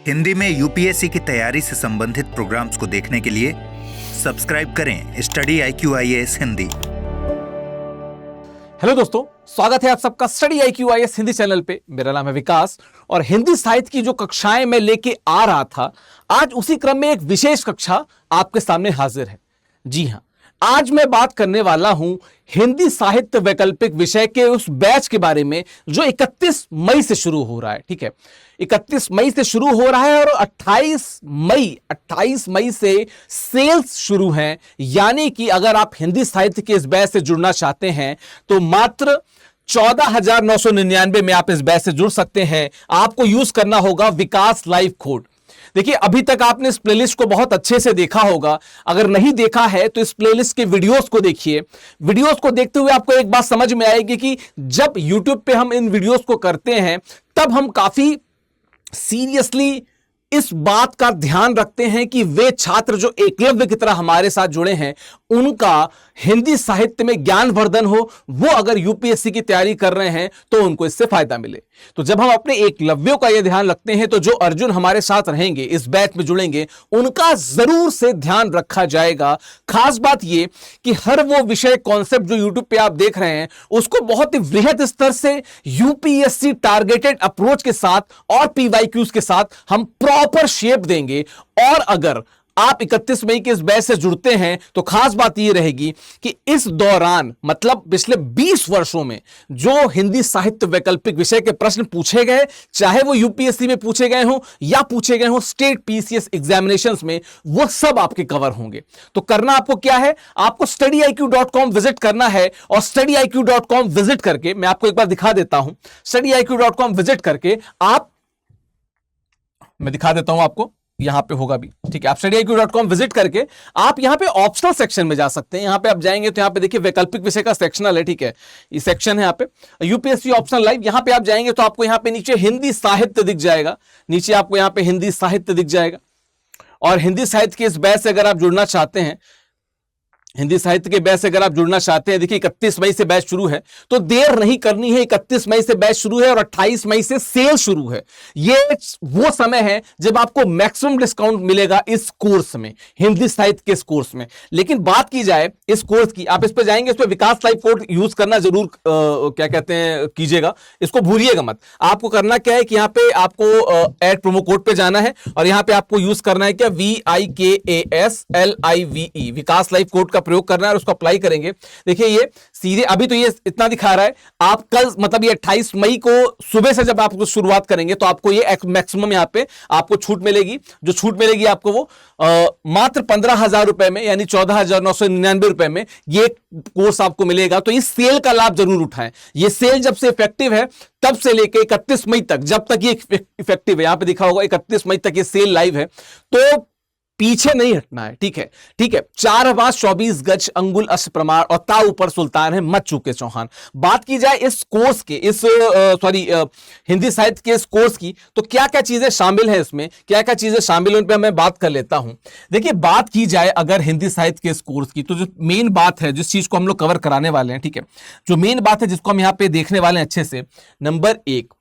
हिंदी में यूपीएससी की तैयारी से संबंधित प्रोग्राम्स को देखने के लिए सब्सक्राइब करें स्टडी IQ-IAS हिंदी। हेलो दोस्तों, स्वागत है आप सबका स्टडी IQ-IAS हिंदी चैनल पे। मेरा नाम है विकास और हिंदी साहित्य की जो कक्षाएं मैं लेके आ रहा था, आज उसी क्रम में एक विशेष कक्षा आपके सामने हाजिर है। जी हां, आज मैं बात करने वाला हूं हिंदी साहित्य वैकल्पिक विषय के उस बैच के बारे में जो 31 मई से शुरू हो रहा है। ठीक है, 31 मई से शुरू हो रहा है और 28 मई से सेल्स शुरू हैं। यानी कि अगर आप हिंदी साहित्य के इस बैच से जुड़ना चाहते हैं तो मात्र 14,999 में आप इस बैच से जुड़ सकते हैं। आपको यूज करना होगा विकास लाइव कोड। देखिए, अभी तक आपने इस प्लेलिस्ट को बहुत अच्छे से देखा होगा। अगर नहीं देखा है तो इस प्लेलिस्ट के वीडियोस को देखिए। वीडियोस को देखते हुए आपको एक बात समझ में आएगी कि जब यूट्यूब पे हम इन वीडियोस को करते हैं तब हम काफी सीरियसली इस बात का ध्यान रखते हैं कि वे छात्र जो एकलव्य की तरह हमारे साथ जुड़े हैं उनका हिंदी साहित्य में ज्ञानवर्धन हो। वो अगर यूपीएससी की तैयारी कर रहे हैं तो उनको इससे फायदा मिले। तो जब हम अपने एकलव्यों का यह ध्यान रखते हैं तो जो अर्जुन हमारे साथ रहेंगे, इस बैच में जुड़ेंगे, उनका जरूर से ध्यान रखा जाएगा। खास बात यह कि हर वो विषय कॉन्सेप्ट जो यूट्यूब पे आप देख रहे हैं उसको बहुत ही वृहद स्तर से यूपीएससी टारगेटेड अप्रोच के साथ और पीवाईक्यूज के साथ हम प्रॉपर शेप देंगे। और अगर आप 31 मई के इस बैच से जुड़ते हैं तो खास बात यह रहेगी कि इस दौरान, मतलब पिछले 20 वर्षों में जो हिंदी साहित्य वैकल्पिक विषय के प्रश्न पूछे गए, चाहे वो यूपीएससी में पूछे गए हों या पूछे गए हों स्टेट पीसीएस एग्जामिनेशंस में, वो सब आपके कवर होंगे। तो करना आपको क्या है, आपको studyIQ.com विजिट करना है और studyIQ.com विजिट करके, मैं आपको एक बार दिखा देता हूं, studyIQ.com विजिट करके मैं दिखा देता हूं आपको, यहां पे होगा भी। ठीक है, आप studyIQ.com विजिट करके आप यहां पे ऑप्शनल सेक्शन में जा सकते हैं। यहां पे आप जाएंगे तो यहां पे देखिए वैकल्पिक विषय का सेक्शनल है। ठीक है, ये सेक्शन है यहां पे यूपीएससी ऑप्शनल लाइव। यहां पे आप जाएंगे तो आपको यहां पे नीचे हिंदी साहित्य दिख जाएगा। नीचे आपको यहां पे हिंदी साहित्य दिख जाएगा। और हिंदी साहित्य के इस बैच से अगर आप जुड़ना चाहते हैं, हिंदी साहित्य के बैच से अगर आप जुड़ना चाहते हैं, देखिए 31 मई से बैच शुरू है तो देर नहीं करनी है। 31 मई से बैच शुरू है और 28 मई से सेल शुरू है। ये वो समय है जब आपको मैक्सिमम डिस्काउंट मिलेगा इस कोर्स में, हिंदी साहित्य के इस कोर्स में। लेकिन बात की जाए इस कोर्स की, आप इस पर जाएंगे, इस पर विकास लाइव कोड यूज करना जरूर क्या कहते हैं कीजिएगा, इसको भूलिएगा मत। आपको करना क्या है कि यहां पे आपको ऐड प्रोमो कोड पे जाना है और यहां पे आपको यूज करना है क्या, VIKASLIVE, विकास लाइव कोड का प्रयोग करना है और उसको अप्लाई करेंगे। देखिए ये सीधे अभी तो ये इतना दिखा रहा है, आप कल मतलब ये 28 मई को सुबह से जब आप शुरुआत करेंगे तो आपको ये मैक्सिमम यहां पे आपको छूट मिलेगी। जो छूट मिलेगी आपको वो मात्र 15,000 रुपए में, यानी 14,999 रुपए में ये कोर्स आपको मिलेगा। तो इस सेल का लाभ जरूर उठाएं। ये सेल जब से इफेक्टिव है तब से लेकर 31 मई तक, जब तक ये इफेक्टिव है, यहां पे दिखा होगा 31 मई तक ये सेल लाइव है, तो पीछे नहीं हटना है। ठीक है, ठीक है। 4 आवाज 24 गज अंगुल अष्ट प्रमाण और ता ऊपर सुल्तान है मत चूके चौहान। बात की जाए इस कोर्स के, हिंदी साहित्य के इस कोर्स की, तो क्या क्या चीजें शामिल हैं इसमें, क्या क्या चीजें शामिल हैं उन पर मैं बात कर लेता हूं। देखिए, बात की जाए अगर हिंदी साहित्य के इस कोर्स की, तो जो मेन बात है, जिस चीज को हम लोग कवर कराने वाले हैं, ठीक है, जो मेन बात है जिसको हम यहां पे देखने वाले हैं अच्छे से, नंबर 1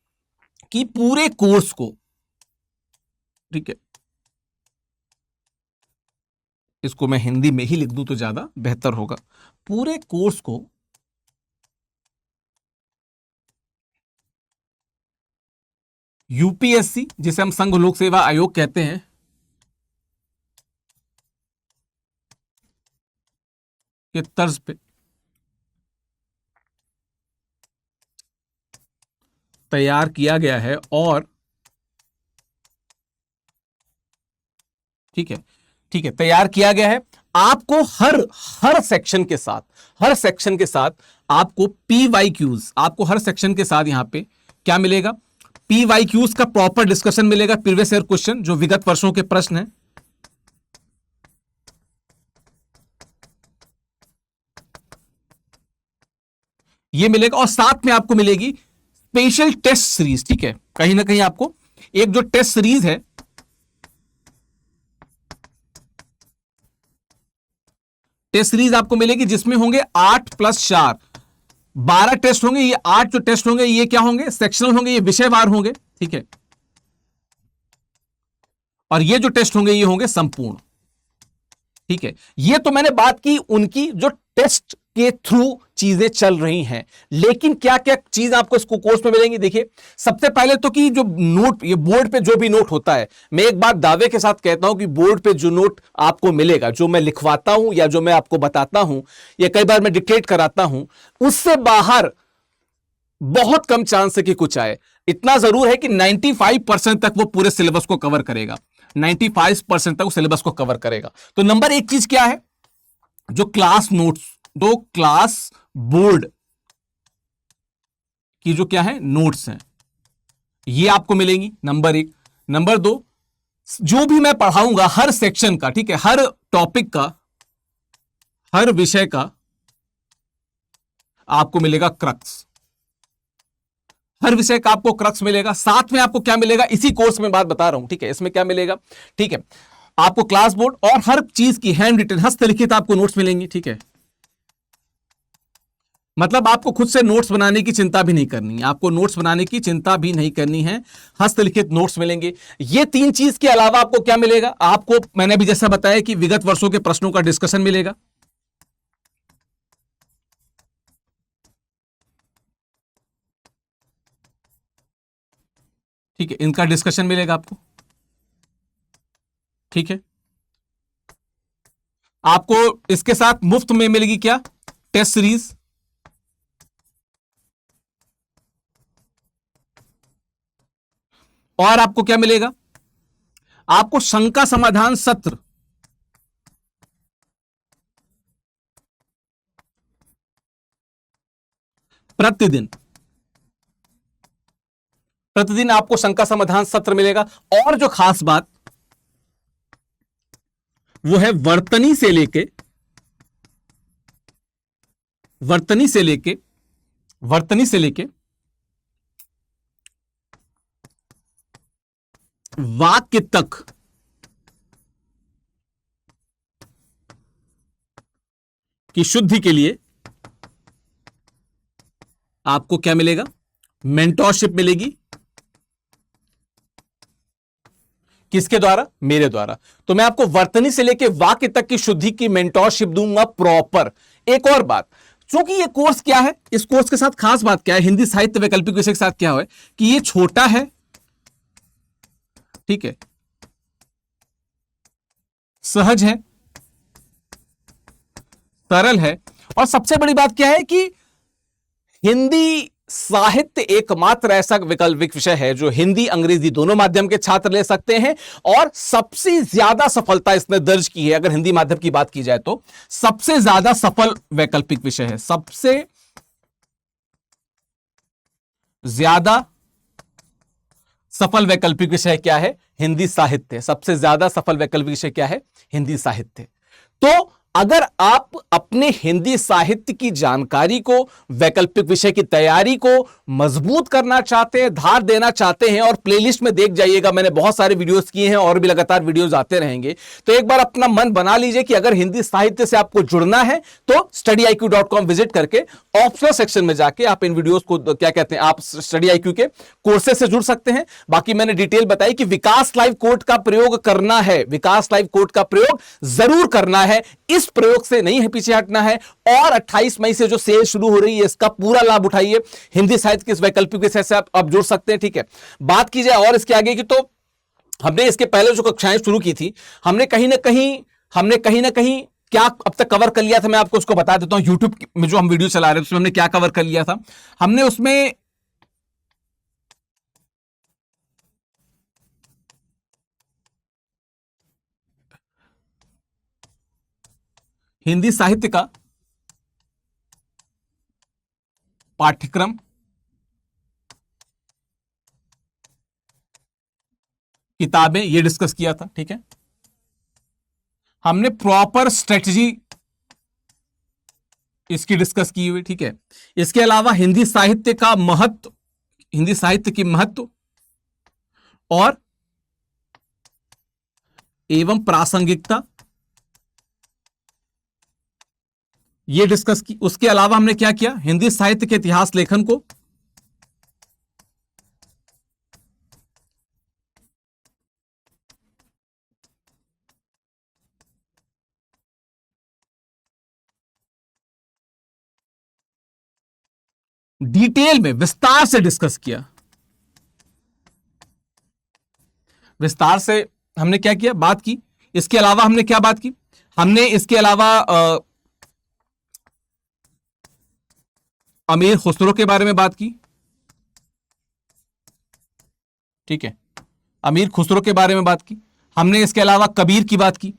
कि पूरे कोर्स को, ठीक है, इसको मैं हिंदी में ही लिख दूं तो ज्यादा बेहतर होगा। पूरे कोर्स को यूपीएससी, जिसे हम संघ लोक सेवा आयोग कहते हैं, के तर्ज पे तैयार किया गया है। और ठीक है, ठीक है, तैयार किया गया है। आपको हर सेक्शन के साथ आपको पीवाईक्यूज, आपको हर सेक्शन के साथ यहां पे क्या मिलेगा, पीवाईक्यूज का प्रॉपर डिस्कशन मिलेगा। प्रीवियस ईयर क्वेश्चन, जो विगत वर्षों के प्रश्न हैं, ये मिलेगा। और साथ में आपको मिलेगी स्पेशल टेस्ट सीरीज। ठीक है, कहीं ना कहीं आपको एक जो टेस्ट सीरीज है, टेस्ट सीरीज आपको मिलेगी जिसमें होंगे 8 + 4 12 टेस्ट होंगे। ये 8 जो टेस्ट होंगे ये क्या होंगे, सेक्शनल होंगे, ये विषयवार होंगे। ठीक है, और ये जो टेस्ट होंगे ये होंगे संपूर्ण। ठीक है, ये तो मैंने बात की उनकी जो टेस्ट के थ्रू चीजें चल रही हैं, लेकिन क्या क्या चीज आपको इसको कोर्स में मिलेंगी। देखिए, सबसे पहले तो कि जो नोट, ये बोर्ड पे जो भी नोट होता है, मैं एक बात दावे के साथ कहता हूं कि बोर्ड पे जो नोट आपको मिलेगा, जो मैं लिखवाता हूं या जो मैं आपको बताता हूं या कई बार मैं डिक्टेट कराता हूं, उससे बाहर बहुत कम चांस है कि कुछ आए। इतना जरूर है कि 95% तक वो पूरे सिलेबस को कवर करेगा, 95% तक वो सिलेबस को कवर करेगा। तो नंबर एक चीज क्या है, जो क्लास नोट्स, जो क्लास बोर्ड की जो क्या है नोट्स हैं, ये आपको मिलेंगी, नंबर एक। नंबर दो, जो भी मैं पढ़ाऊंगा हर सेक्शन का, ठीक है, हर टॉपिक का, हर विषय का आपको मिलेगा क्रक्स, हर विषय का आपको क्रक्स मिलेगा। साथ में आपको क्या मिलेगा, इसी कोर्स में बात बता रहा हूं, ठीक है, इसमें क्या मिलेगा, ठीक है, आपको क्लास बोर्ड और हर चीज की हैंड रिटन, हस्तलिखित आपको नोट्स मिलेंगी। ठीक है, मतलब आपको खुद से नोट्स बनाने की चिंता भी नहीं करनी है, आपको नोट्स बनाने की चिंता भी नहीं करनी है, हस्तलिखित नोट्स मिलेंगे। ये तीन चीज के अलावा आपको क्या मिलेगा, आपको मैंने भी जैसा बताया कि विगत वर्षों के प्रश्नों का डिस्कशन मिलेगा। ठीक है, इनका डिस्कशन मिलेगा आपको। ठीक है, आपको इसके साथ मुफ्त में मिलेगी क्या, टेस्ट सीरीज, और आपको क्या मिलेगा, आपको शंका समाधान सत्र, प्रतिदिन, प्रतिदिन आपको शंका समाधान सत्र मिलेगा। और जो खास बात वो है वर्तनी से लेके, वर्तनी से लेके, वर्तनी से लेके वाक्य तक की शुद्धि के लिए आपको क्या मिलेगा, मेंटोरशिप मिलेगी। किसके द्वारा, मेरे द्वारा। तो मैं आपको वर्तनी से लेके वाक्य तक की शुद्धि की मेंटोरशिप दूंगा प्रॉपर। एक और बात, क्योंकि ये कोर्स क्या है, इस कोर्स के साथ खास बात क्या है, हिंदी साहित्य वैकल्पिक विषय के साथ क्या है कि ये छोटा है, ठीक है, सहज है, सरल है, और सबसे बड़ी बात क्या है कि हिंदी साहित्य एकमात्र ऐसा वैकल्पिक विषय है जो हिंदी अंग्रेजी दोनों माध्यम के छात्र ले सकते हैं, और सबसे ज्यादा सफलता इसने दर्ज की है। अगर हिंदी माध्यम की बात की जाए तो सबसे ज्यादा सफल वैकल्पिक विषय है, सबसे ज्यादा सफल वैकल्पिक विषय क्या है, हिंदी साहित्य। सबसे ज्यादा सफल वैकल्पिक विषय क्या है, हिंदी साहित्य। तो अगर आप अपने हिंदी साहित्य की जानकारी को, वैकल्पिक विषय की तैयारी को मजबूत करना चाहते हैं, धार देना चाहते हैं, और प्लेलिस्ट में देख जाइएगा, मैंने बहुत सारे वीडियोस किए हैं और भी लगातार वीडियोस आते रहेंगे। तो एक बार अपना मन बना लीजिए कि अगर हिंदी साहित्य से आपको जुड़ना है तो StudyIQ.com विजिट करके ऑप्शनल सेक्शन में जाके आप इन वीडियोस को क्या कहते हैं, आप StudyIQ के कोर्सेज से जुड़ सकते हैं। बाकी मैंने डिटेल बताई कि विकास लाइव कोड का प्रयोग करना है, विकास लाइव कोड का प्रयोग जरूर करना है, इस प्रयोग से नहीं है पीछे हटना है। और 28 मई से जो सेल शुरू हो रही है इसका पूरा लाभ उठाइए, हिंदी साहित्य के इस वैकल्पिक विषय से आप जुड़ सकते हैं। ठीक है, बात की जाए और इसके आगे की, तो हमने इसके पहले जो कक्षाएं शुरू की थी, हमने कहीं ना कहीं क्या अब तक कवर कर लिया था, मैं आपको उसको बता देता हूं। यूट्यूब में जो हम वीडियो चला रहे थे उसमें हमने क्या कवर कर लिया था, हमने उसमें हिंदी साहित्य का पाठ्यक्रम, किताबें, ये डिस्कस किया था। ठीक है, हमने प्रॉपर स्ट्रेटजी इसकी डिस्कस की हुई। ठीक है, इसके अलावा हिंदी साहित्य का महत्व, हिंदी साहित्य की महत्व और एवं प्रासंगिकता, ये डिस्कस की। उसके अलावा हमने क्या किया, हिंदी साहित्य के इतिहास लेखन को, डिटेल में विस्तार से डिस्कस किया। विस्तार से हमने क्या किया, बात की। इसके अलावा हमने क्या बात की, हमने इसके अलावा अमीर खुसरो के बारे में बात की, ठीक है, अमीर खुसरो के बारे में बात की। हमने इसके अलावा कबीर की बात की,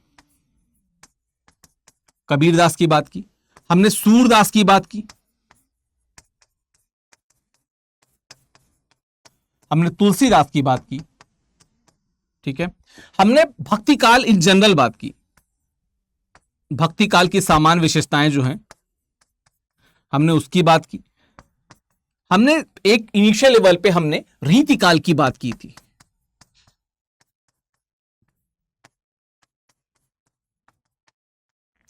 कबीर दास की बात की। हमने सूरदास की बात की, हमने तुलसीदास की बात की, ठीक है। हमने भक्ति काल इन जनरल बात की, भक्ति काल की सामान्य विशेषताएं जो हैं हमने उसकी बात की। हमने एक इनिशियल लेवल पे हमने रीति काल की बात की थी,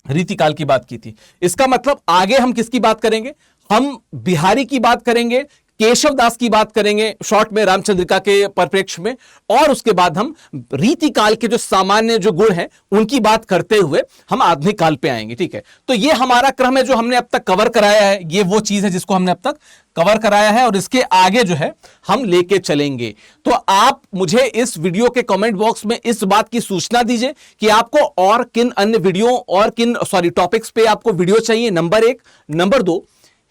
रीति काल की बात की थी। इसका मतलब आगे हम किसकी बात करेंगे, हम बिहारी की बात करेंगे, केशव दास की बात करेंगे शॉर्ट में रामचंद्रिका के परिप्रेक्ष्य में, और उसके बाद हम रीति काल के जो सामान्य जो गुण हैं उनकी बात करते हुए हम आधुनिक काल पे आएंगे, ठीक है। तो ये हमारा क्रम है जो हमने अब तक कवर कराया है, ये वो चीज है जिसको हमने अब तक कवर कराया है, और इसके आगे जो है हम लेके चलेंगे। तो आप मुझे इस वीडियो के कमेंट बॉक्स में इस बात की सूचना दीजिए कि आपको और किन अन्य वीडियो और किन टॉपिक्स पे आपको वीडियो चाहिए, नंबर 1। नंबर 2,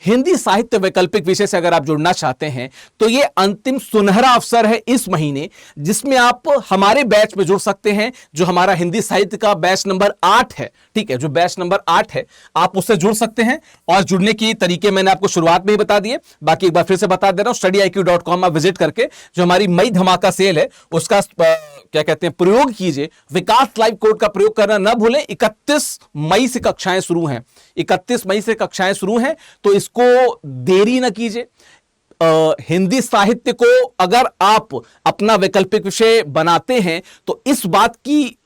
हिंदी साहित्य वैकल्पिक विषय से अगर आप जुड़ना चाहते हैं तो यह अंतिम सुनहरा अवसर है इस महीने, जिसमें आप हमारे बैच में जुड़ सकते हैं, जो हमारा हिंदी साहित्य का बैच नंबर 8 है, ठीक है, जो बैच नंबर 8 है आप उससे जुड़ सकते हैं। और जुड़ने की तरीके मैंने आपको शुरुआत में ही बता दिए, बाकी एक बार फिर से बता दे रहा हूं, studiiq.com आप विजिट करके जो हमारी मई धमाका सेल है उसका क्या कहते हैं प्रयोग कीजिए। विकास लाइव कोड का प्रयोग करना ना भूलें। 31 मई से कक्षाएं शुरू हैं, 31 मई से कक्षाएं शुरू हैं, तो इसको देरी ना कीजिए। हिंदी साहित्य को अगर आप अपना वैकल्पिक विषय बनाते हैं तो इस बात की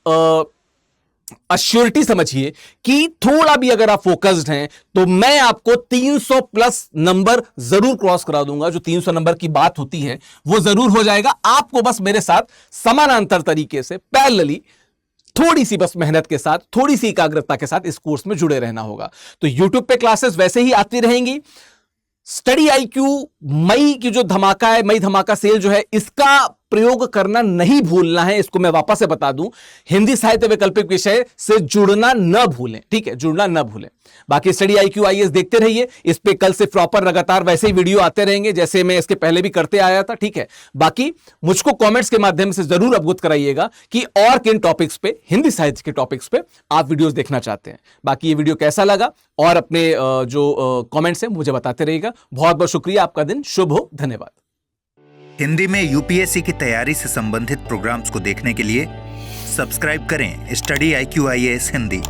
अश्योरिटी समझिए कि थोड़ा भी अगर आप फोकस्ड हैं तो मैं आपको 300 प्लस नंबर जरूर क्रॉस करा दूंगा। जो 300 नंबर की बात होती है वो जरूर हो जाएगा। आपको बस मेरे साथ समानांतर तरीके से पैरेलली थोड़ी सी बस मेहनत के साथ, थोड़ी सी एकाग्रता के साथ इस कोर्स में जुड़े रहना होगा। तो YouTube पे क्लासेस वैसे ही आती रहेंगी। स्टडी आईक्यू मई की जो धमाका है, मई धमाका सेल जो है, इसका प्रयोग करना नहीं भूलना है। इसको मैं वापस से बता दूं, हिंदी साहित्य वैकल्पिक विषय से जुड़ना न भूलें, ठीक है, जुड़ना न भूलें। बाकी स्टडी आईक्यू आईएएस देखते रहिए, इस पे कल से प्रॉपर लगातार वैसे ही वीडियो आते रहेंगे जैसे मैं इसके पहले भी करते आया था, ठीक है। बाकी मुझको कमेंट्स के माध्यम से जरूर अवगत कराइएगा कि और किन टॉपिक्स पे, हिंदी साहित्य के टॉपिक्स पे आप वीडियोस देखना चाहते हैं। बाकी ये वीडियो कैसा लगा और अपने जो कमेंट्स हैं मुझे बताते रहिएगा। बहुत बहुत शुक्रिया, आपका दिन शुभ हो, धन्यवाद। हिंदी में यूपीएससी की तैयारी से संबंधित प्रोग्राम्स को देखने के लिए सब्सक्राइब करें स्टडी IQ IAS हिंदी।